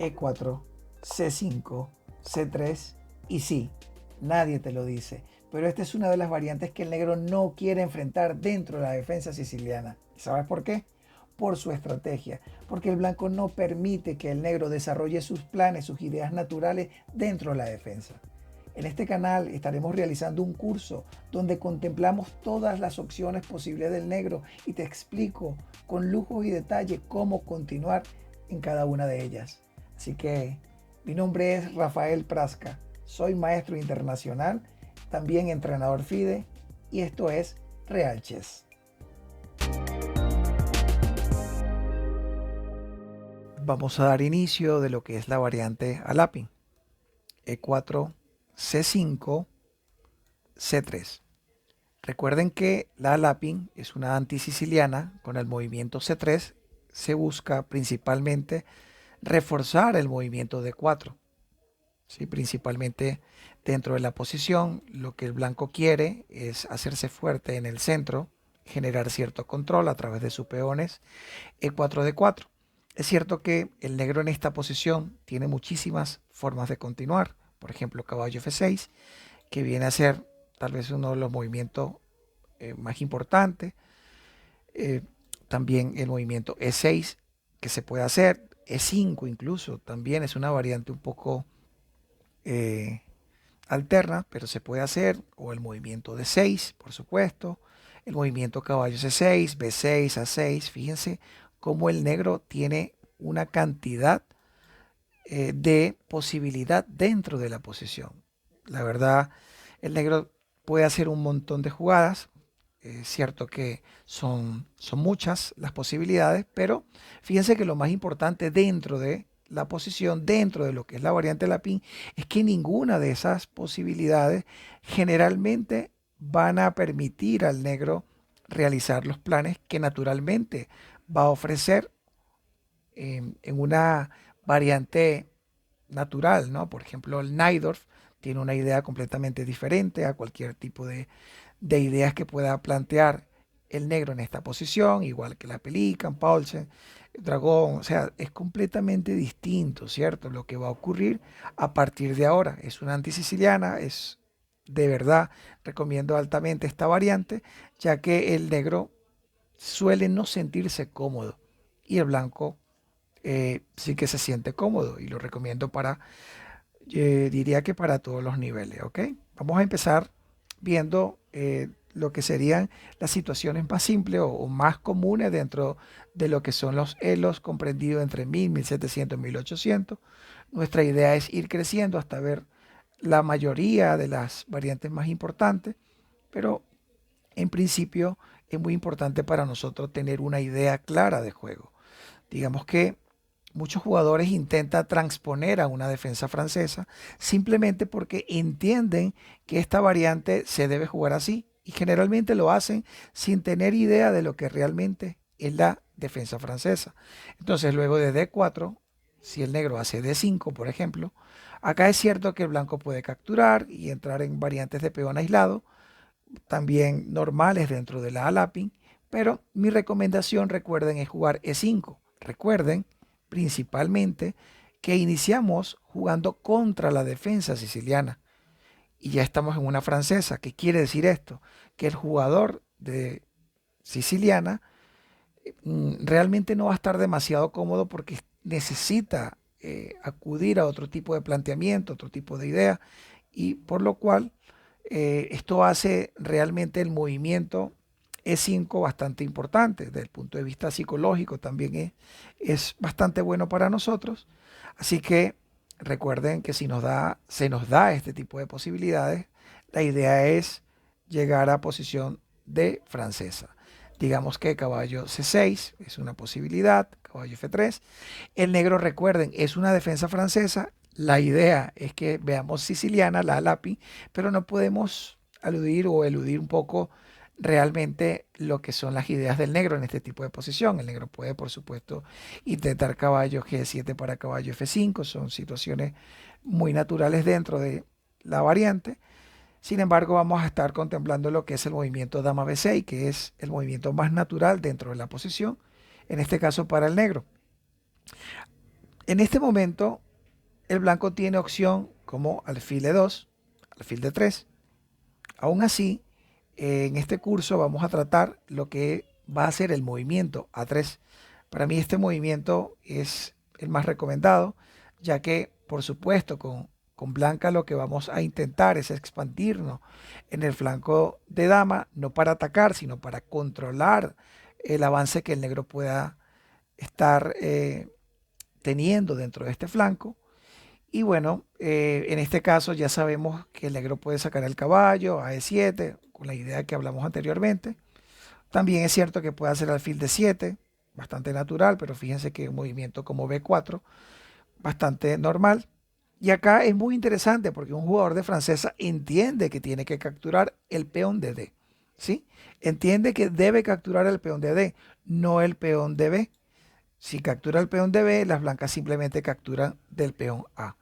E4, C5, C3 y sí, nadie te lo dice, pero esta es una de las variantes que el negro no quiere enfrentar dentro de la defensa siciliana. ¿Sabes por qué? Por su estrategia, porque el blanco no permite que el negro desarrolle sus planes, sus ideas naturales dentro de la defensa. En este canal estaremos realizando un curso donde contemplamos todas las opciones posibles del negro y te explico con lujo y detalle cómo continuar en cada una de ellas. Así que mi nombre es Rafael Prasca, soy maestro internacional, también entrenador FIDE y esto es Real Chess. Vamos a dar inicio de lo que es la variante Alapin. E4, C5, C3. Recuerden que la Alapin es una antisiciliana. Con el movimiento C3 se busca principalmente reforzar el movimiento D4. ¿Sí? Principalmente dentro de la posición, lo que el blanco quiere es hacerse fuerte en el centro, generar cierto control a través de sus peones E4, D4. Es cierto que el negro en esta posición tiene muchísimas formas de continuar. Por ejemplo, caballo F6, que viene a ser tal vez uno de los movimientos más importantes. También el movimiento E6 que se puede hacer. E5 incluso también es una variante un poco alterna, pero se puede hacer. O el movimiento D6, por supuesto. El movimiento caballo C6, B6, A6. Fíjense cómo el negro tiene una cantidad de posibilidad dentro de la posición. La verdad, el negro puede hacer un montón de jugadas. Es cierto que son muchas las posibilidades, pero fíjense que lo más importante dentro de la posición, dentro de lo que es la variante Lapin, es que ninguna de esas posibilidades generalmente van a permitir al negro realizar los planes que naturalmente va a ofrecer en una variante natural, ¿no? Por ejemplo, el Najdorf tiene una idea completamente diferente a cualquier tipo de ideas que pueda plantear el negro en esta posición, igual que la Pelican, Paulsen, Dragón, o sea, es completamente distinto, ¿cierto? Lo que va a ocurrir a partir de ahora. Es una antisiciliana, es de verdad, recomiendo altamente esta variante, ya que el negro suele no sentirse cómodo y el blanco sí que se siente cómodo y lo recomiendo para, diría que para todos los niveles, ¿ok? Vamos a empezar viendo lo que serían las situaciones más simples o más comunes dentro de lo que son los elos comprendidos entre 1000, 1700, 1800. Nuestra idea es ir creciendo hasta ver la mayoría de las variantes más importantes, pero en principio es muy importante para nosotros tener una idea clara de juego. Digamos que muchos jugadores intentan transponer a una defensa francesa simplemente porque entienden que esta variante se debe jugar así y generalmente lo hacen sin tener idea de lo que realmente es la defensa francesa. Entonces luego de D4, si el negro hace D5, por ejemplo, acá es cierto que el blanco puede capturar y entrar en variantes de peón aislado, también normales dentro de la Alapin, pero mi recomendación, recuerden, es jugar E5. Recuerden principalmente que iniciamos jugando contra la defensa siciliana y ya estamos en una francesa. ¿Qué quiere decir esto? Que el jugador de siciliana realmente no va a estar demasiado cómodo porque necesita acudir a otro tipo de planteamiento, otro tipo de idea, y por lo cual esto hace realmente el movimiento E5 bastante importante. Desde el punto de vista psicológico también es bastante bueno para nosotros. Así que recuerden que si se nos da este tipo de posibilidades, la idea es llegar a posición de francesa. Digamos que caballo C6 es una posibilidad, caballo F3. El negro, recuerden, es una defensa francesa. La idea es que veamos siciliana, la Alapin, pero no podemos aludir o eludir un poco realmente lo que son las ideas del negro en este tipo de posición. El negro puede, por supuesto, intentar caballo G7 para caballo F5. Son situaciones muy naturales dentro de la variante. Sin embargo, vamos a estar contemplando lo que es el movimiento dama B6, que es el movimiento más natural dentro de la posición, en este caso para el negro. En este momento, el blanco tiene opción como alfil E2, alfil D3. Aún así, en este curso vamos a tratar lo que va a ser el movimiento A3. Para mí este movimiento es el más recomendado, ya que por supuesto con blanca lo que vamos a intentar es expandirnos en el flanco de dama, no para atacar, sino para controlar el avance que el negro pueda estar teniendo dentro de este flanco. Y bueno, en este caso ya sabemos que el negro puede sacar el caballo a E7, con la idea que hablamos anteriormente. También es cierto que puede hacer alfil D7, bastante natural, pero fíjense que un movimiento como B4, bastante normal. Y acá es muy interesante porque un jugador de francesa entiende que tiene que capturar el peón de D. ¿Sí? Entiende que debe capturar el peón de D, no el peón de B. Si captura el peón de B, las blancas simplemente capturan del peón A.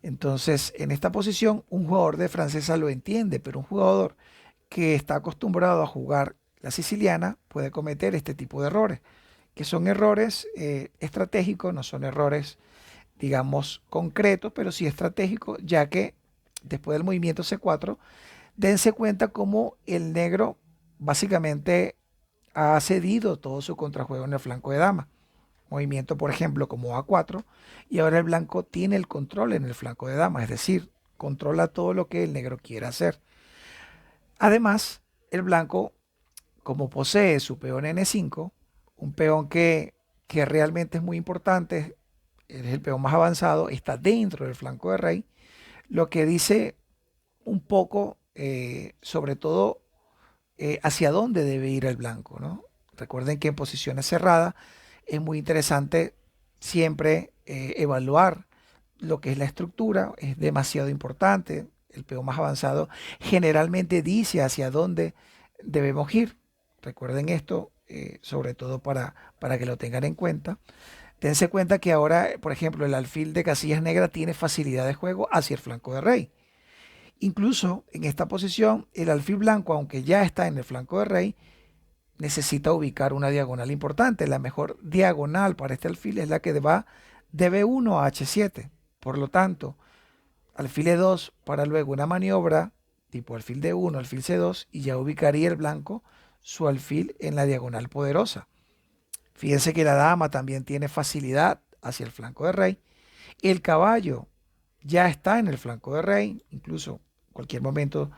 Entonces, en esta posición, un jugador de francesa lo entiende, pero un jugador que está acostumbrado a jugar la siciliana puede cometer este tipo de errores, que son errores estratégicos, no son errores, digamos, concretos, pero sí estratégicos, ya que después del movimiento C4, dense cuenta cómo el negro básicamente ha cedido todo su contrajuego en el flanco de dama. Movimiento, por ejemplo, como A4, y ahora el blanco tiene el control en el flanco de dama, es decir, controla todo lo que el negro quiere hacer. Además, el blanco, como posee su peón N5, un peón que realmente es muy importante, es el peón más avanzado, está dentro del flanco de rey, lo que dice un poco, sobre todo, hacia dónde debe ir el blanco, ¿no? Recuerden que en posiciones cerradas es muy interesante siempre evaluar lo que es la estructura, es demasiado importante. El peón más avanzado generalmente dice hacia dónde debemos ir. Recuerden esto, sobre todo para que lo tengan en cuenta. Dense cuenta que ahora, por ejemplo, el alfil de casillas negras tiene facilidad de juego hacia el flanco de rey. Incluso en esta posición, el alfil blanco, aunque ya está en el flanco de rey, necesita ubicar una diagonal importante. La mejor diagonal para este alfil es la que va de B1 a H7. Por lo tanto, alfil E2 para luego una maniobra tipo alfil D1, alfil C2 y ya ubicaría el blanco su alfil en la diagonal poderosa. Fíjense que la dama también tiene facilidad hacia el flanco de rey. El caballo ya está en el flanco de rey, incluso en cualquier momento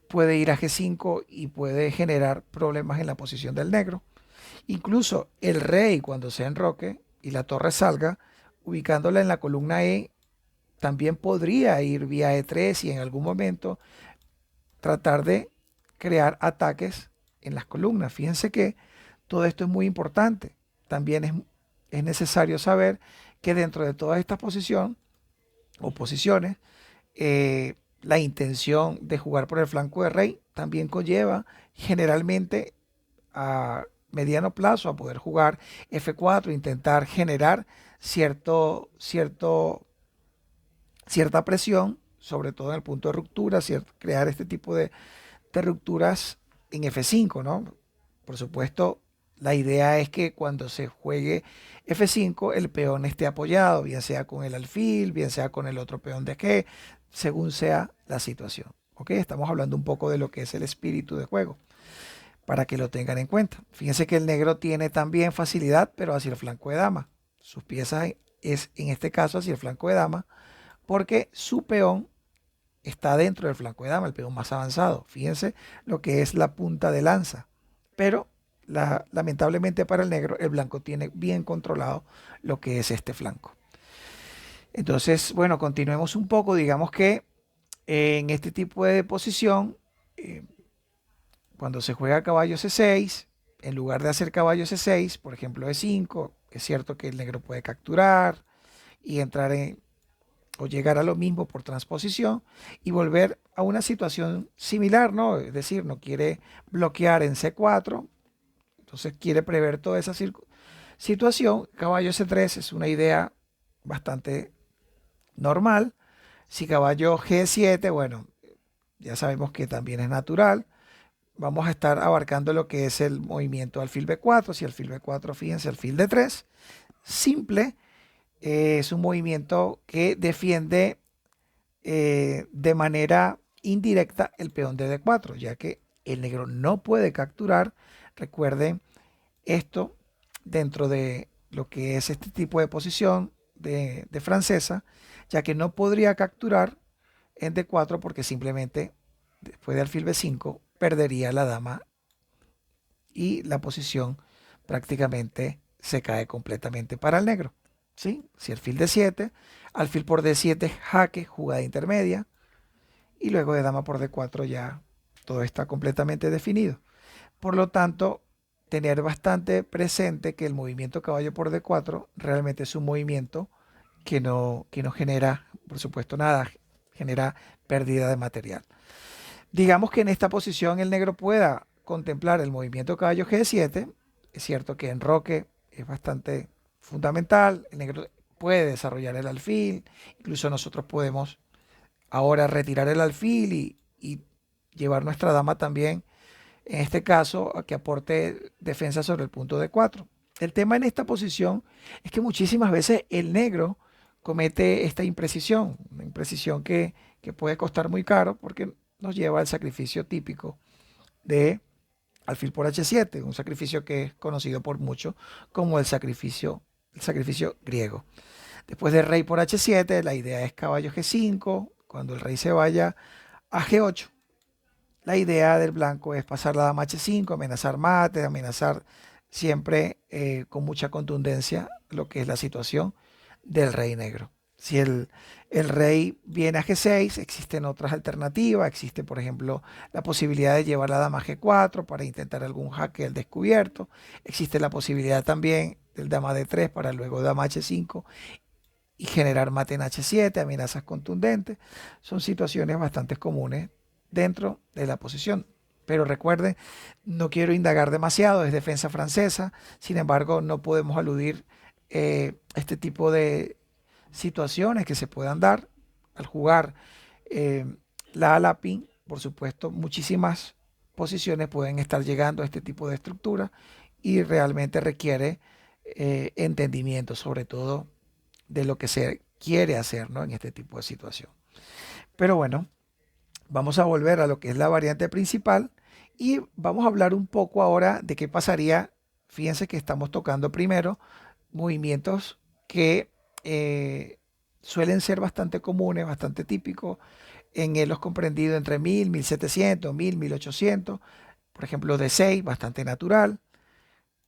puede ir a G5 y puede generar problemas en la posición del negro. Incluso el rey cuando se enroque y la torre salga, ubicándola en la columna E, también podría ir vía E3 y en algún momento tratar de crear ataques en las columnas. Fíjense que todo esto es muy importante. También es necesario saber que dentro de todas estas posiciones o posiciones, la intención de jugar por el flanco de rey también conlleva generalmente a mediano plazo a poder jugar F4, intentar generar cierta presión, sobre todo en el punto de ruptura, crear este tipo de rupturas en F5, ¿no? Por supuesto, la idea es que cuando se juegue F5, el peón esté apoyado, bien sea con el alfil, bien sea con el otro peón de G, según sea la situación. ¿Ok? Estamos hablando un poco de lo que es el espíritu de juego, para que lo tengan en cuenta. Fíjense que el negro tiene también facilidad, pero hacia el flanco de dama. Sus piezas es en este caso hacia el flanco de dama, porque su peón está dentro del flanco de dama, el peón más avanzado. Fíjense lo que es la punta de lanza. Pero lamentablemente para el negro, el blanco tiene bien controlado lo que es este flanco. Entonces, bueno, continuemos un poco. Digamos que en este tipo de posición, eh, cuando se juega caballo C6, en lugar de hacer caballo C6, por ejemplo E5, es cierto que el negro puede capturar y entrar en, o llegar a lo mismo por transposición y volver a una situación similar, ¿no? Es decir, no quiere bloquear en C4, entonces quiere prever toda esa situación. Caballo C3 es una idea bastante normal. Si caballo G7, bueno, ya sabemos que también es natural. Vamos a estar abarcando lo que es el movimiento alfil B4. Si alfil B4, fíjense, alfil D3, simple, es un movimiento que defiende de manera indirecta el peón de D4, ya que el negro no puede capturar. Recuerden esto dentro de lo que es este tipo de posición de francesa, ya que no podría capturar en D4 porque simplemente después de alfil B5 perdería la dama y la posición prácticamente se cae completamente para el negro. ¿Sí? Si alfil D7, alfil por D7 jaque, jugada intermedia, y luego de dama por D4 ya todo está completamente definido. Por lo tanto, tener bastante presente que el movimiento caballo por D4 realmente es un movimiento que no genera, por supuesto, nada, genera pérdida de material. Digamos que en esta posición el negro pueda contemplar el movimiento caballo G7. Es cierto que en roque es bastante fundamental. El negro puede desarrollar el alfil. Incluso nosotros podemos ahora retirar el alfil y llevar nuestra dama también, en este caso, a que aporte defensa sobre el punto D4. El tema en esta posición es que muchísimas veces el negro comete esta imprecisión, una imprecisión que puede costar muy caro porque nos lleva al sacrificio típico de alfil por H7, un sacrificio que es conocido por muchos como el sacrificio griego. Después de rey por H7, la idea es caballo G5, cuando el rey se vaya a G8. La idea del blanco es pasar la dama H5, amenazar mate, amenazar siempre con mucha contundencia lo que es la situación del rey negro. Si el rey viene a G6, existen otras alternativas. Existe, por ejemplo, la posibilidad de llevar la dama a G4 para intentar algún jaque del descubierto. Existe la posibilidad también del dama D3 para luego dama H5 y generar mate en H7, amenazas contundentes. Son situaciones bastante comunes dentro de la posición. Pero recuerden, no quiero indagar demasiado, es defensa francesa. Sin embargo, no podemos aludir este tipo de situaciones que se puedan dar al jugar eh, la ala pin. Por supuesto, muchísimas posiciones pueden estar llegando a este tipo de estructura y realmente requiere entendimiento, sobre todo de lo que se quiere hacer, ¿no? En este tipo de situación. Pero bueno, vamos a volver a lo que es la variante principal y vamos a hablar un poco ahora de qué pasaría. Fíjense que estamos tocando primero movimientos que suelen ser bastante comunes, bastante típicos en los comprendidos entre 1000, 1700, 1000, 1800. Por ejemplo, D6, bastante natural.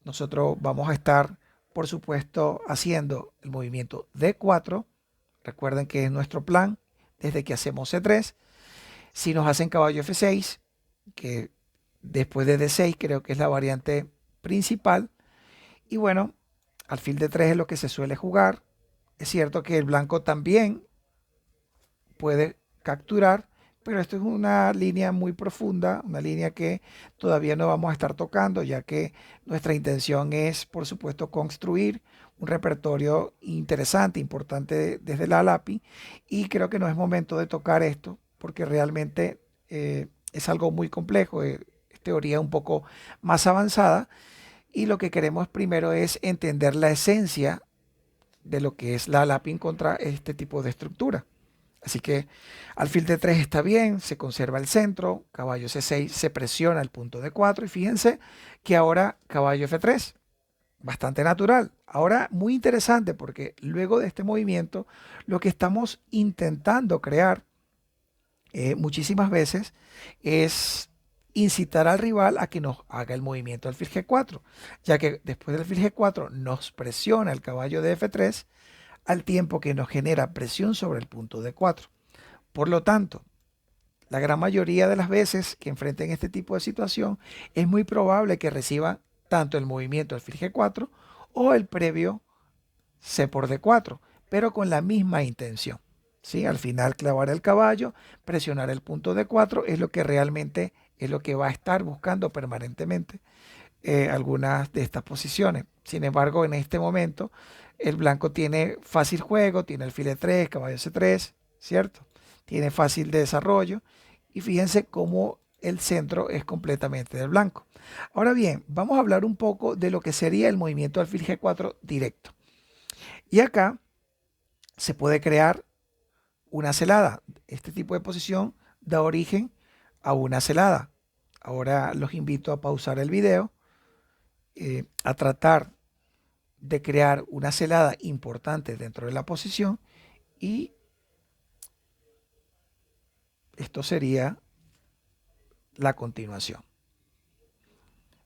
Nosotros vamos a estar, por supuesto, haciendo el movimiento D4. Recuerden que es nuestro plan desde que hacemos C3. Si nos hacen caballo F6, que después de D6 creo que es la variante principal. Y bueno, alfil D3 es lo que se suele jugar. Es cierto que el blanco también puede capturar, pero esto es una línea muy profunda, una línea que todavía no vamos a estar tocando, ya que nuestra intención es, por supuesto, construir un repertorio interesante, importante desde la lápiz, y creo que no es momento de tocar esto, porque realmente es algo muy complejo, es teoría un poco más avanzada, y lo que queremos primero es entender la esencia de lo que es la lápiz contra este tipo de estructura. Así que alfil D3 está bien, se conserva el centro, caballo C6 se presiona el punto D4 y fíjense que ahora caballo F3, bastante natural. Ahora muy interesante porque luego de este movimiento lo que estamos intentando crear muchísimas veces es incitar al rival a que nos haga el movimiento alfil G4, ya que después del alfil G4 nos presiona el caballo de F3 al tiempo que nos genera presión sobre el punto D4. Por lo tanto, la gran mayoría de las veces que enfrenten este tipo de situación es muy probable que reciban tanto el movimiento alfil G4 o el previo C por D4, pero con la misma intención. ¿Sí? Al final clavar el caballo, presionar el punto D4 es lo que realmente es lo que va a estar buscando permanentemente algunas de estas posiciones. Sin embargo, en este momento el blanco tiene fácil juego, tiene alfil E3, caballo C3, ¿cierto? Tiene fácil de desarrollo y fíjense cómo el centro es completamente del blanco. Ahora bien, vamos a hablar un poco de lo que sería el movimiento alfil G4 directo. Y acá se puede crear una celada. Este tipo de posición da origen a una celada. Ahora los invito a pausar el video, a tratar de crear una celada importante dentro de la posición, y esto sería la continuación.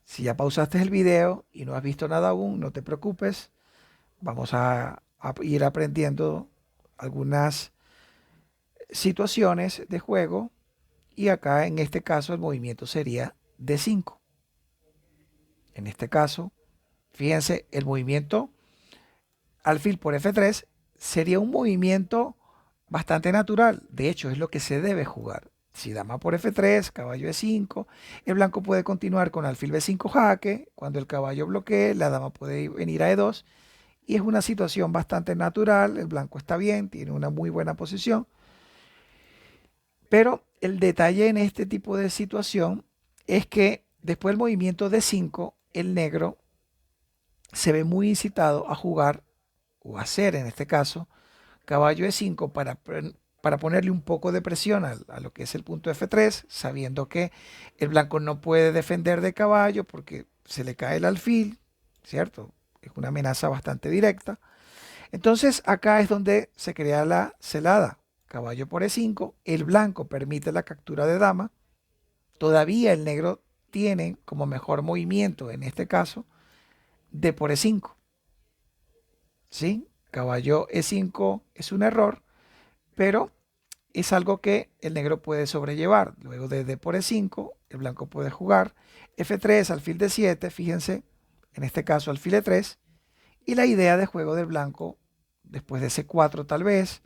Si ya pausaste el video y no has visto nada aún, no te preocupes. Vamos a ir aprendiendo algunas situaciones de juego, y acá en este caso el movimiento sería D5. En este caso, fíjense, el movimiento alfil por F3 sería un movimiento bastante natural. De hecho, es lo que se debe jugar. Si dama por F3, caballo E5, el blanco puede continuar con alfil B5 jaque. Cuando el caballo bloquee, la dama puede venir a E2. Y es una situación bastante natural. El blanco está bien, tiene una muy buena posición. Pero el detalle en este tipo de situación es que después del movimiento D5, el negro se ve muy incitado a jugar, o a hacer en este caso, caballo E5 para ponerle un poco de presión a lo que es el punto F3, sabiendo que el blanco no puede defender de caballo porque se le cae el alfil, ¿cierto? Es una amenaza bastante directa. Entonces acá es donde se crea la celada. Caballo por E5, el blanco permite la captura de dama. Todavía el negro tiene como mejor movimiento, en este caso, D por E5. ¿Sí? Caballo E5 es un error, pero es algo que el negro puede sobrellevar. Luego de D por E5, el blanco puede jugar F3, alfil D7, fíjense, en este caso alfil E3, y la idea de juego del blanco, después de C4 tal vez,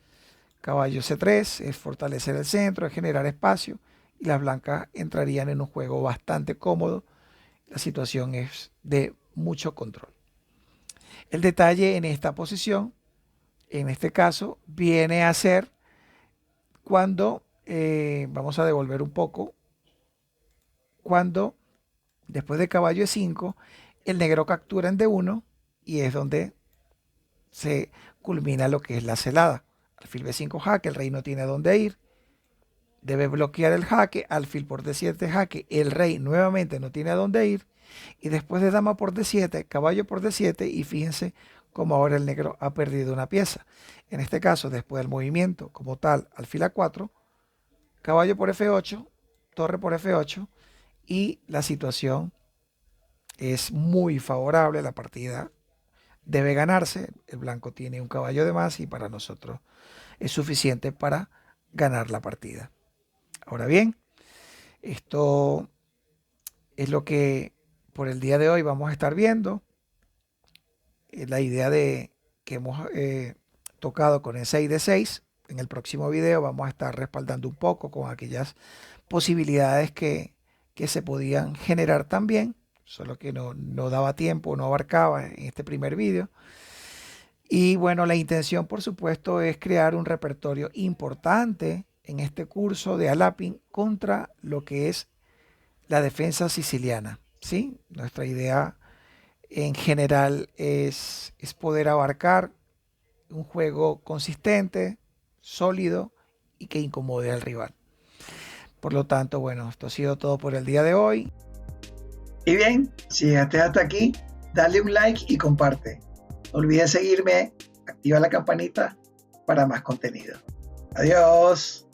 caballo C3, es fortalecer el centro, es generar espacio, y las blancas entrarían en un juego bastante cómodo. La situación es de mucho control. El detalle en esta posición, en este caso, viene a ser cuando, vamos a devolver un poco, cuando después de caballo E5, el negro captura en D1, y es donde se culmina lo que es la celada. Alfil B5 jaque, el rey no tiene a dónde ir, debe bloquear el jaque. Alfil por D7 jaque, el rey nuevamente no tiene a dónde ir, y después de dama por D7, caballo por D7, y fíjense cómo ahora el negro ha perdido una pieza. En este caso, después del movimiento como tal, alfil A4, caballo por F8, torre por F8, y la situación es muy favorable. La partida debe ganarse. El blanco tiene un caballo de más y para nosotros es suficiente para ganar la partida. Ahora bien, esto es lo que por el día de hoy vamos a estar viendo. La idea de que hemos tocado con el 6 de 6. En el próximo video vamos a estar respaldando un poco con aquellas posibilidades que se podían generar también, solo que no daba tiempo, no abarcaba en este primer video. Y bueno, la intención por supuesto es crear un repertorio importante en este curso de Alapin contra lo que es la defensa siciliana, ¿sí? Nuestra idea en general es poder abarcar un juego consistente, sólido y que incomode al rival. Por lo tanto, bueno, esto ha sido todo por el día de hoy. Y bien, si llegaste hasta aquí, dale un like y comparte. No olvides seguirme, activa la campanita para más contenido. Adiós.